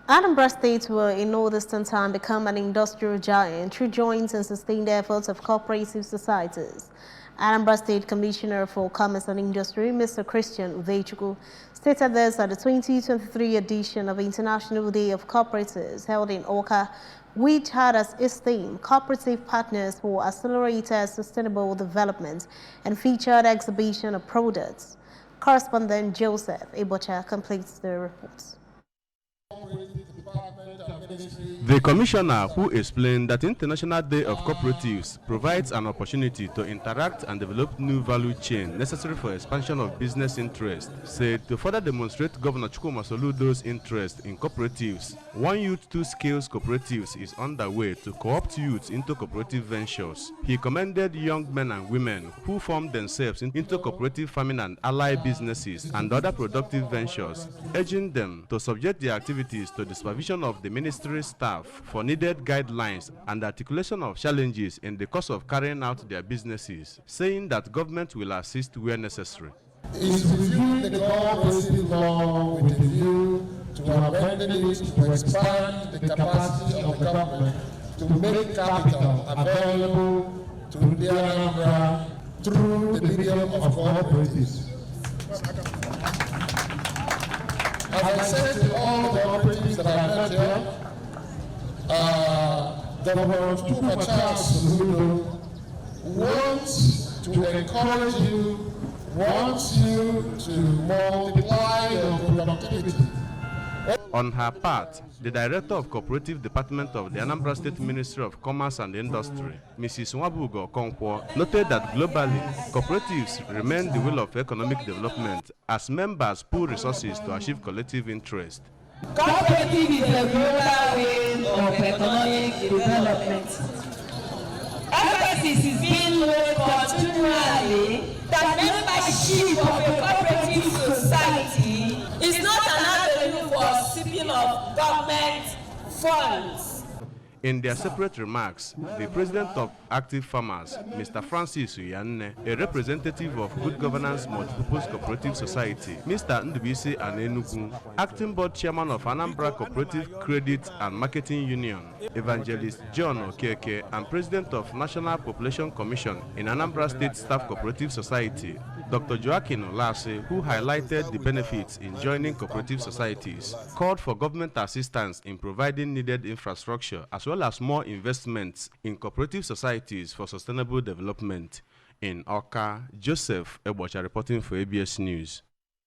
Anambra State will in no distant time become an industrial giant through joint and sustained efforts of cooperative societies. Anambra State Commissioner for Commerce and Industry, Mr. Christian Uvechukwu, stated this at the 2023 edition of International Day of Cooperatives held in Awka, which had as its theme Cooperative Partners for Accelerated Sustainable Development and featured exhibition of products. Correspondent Joseph Ebocha completes the report. The commissioner, who explained that International Day of Cooperatives provides an opportunity to interact and develop new value chain necessary for expansion of business interest, said to further demonstrate Governor Chukwuma Soludo's interest in cooperatives, One Youth Two Skills Cooperatives is underway to co-opt youths into cooperative ventures. He commended young men and women who formed themselves into cooperative farming and allied businesses and other productive ventures, urging them to subject their activities to the supervision of the ministry staff for needed guidelines and articulation of challenges in the course of carrying out their businesses, saying that government will assist where necessary. Is reviewing the cooperative law with a view to amending it to expand the capacity of the government to make capital available to the Anambra through the medium of cooperatives. As I said to all the cooperatives that I met here, Governor Chukwuma wants to encourage you, wants you to multiply your productivity. On her part, the Director of Cooperative Department of the Anambra State Ministry of Commerce and Industry, Mrs. Nwabugo Okonkwo, noted that globally, cooperatives remain the wheel of economic development as members pool resources to achieve collective interest. Cooperative is a global way of economic development. Emphasis is being laid continually that membership of a cooperative society is not an avenue for sipping of government funds. In their separate remarks, the president of Active Farmers, Mr. Francis Uyanne, a representative of Good Governance Multipurpose Cooperative Society, Mr. Nnukwu, acting board chairman of Anambra Cooperative Credit and Marketing Union, Evangelist John Okeke, and president of National Population Commission in Anambra State Staff Cooperative Society, Dr. Joaquin Olase, who highlighted the benefits in joining cooperative societies, called for government assistance in providing needed infrastructure as well as more investments in cooperative societies for sustainable development. In Awka, Joseph Ebocha reporting for ABS News.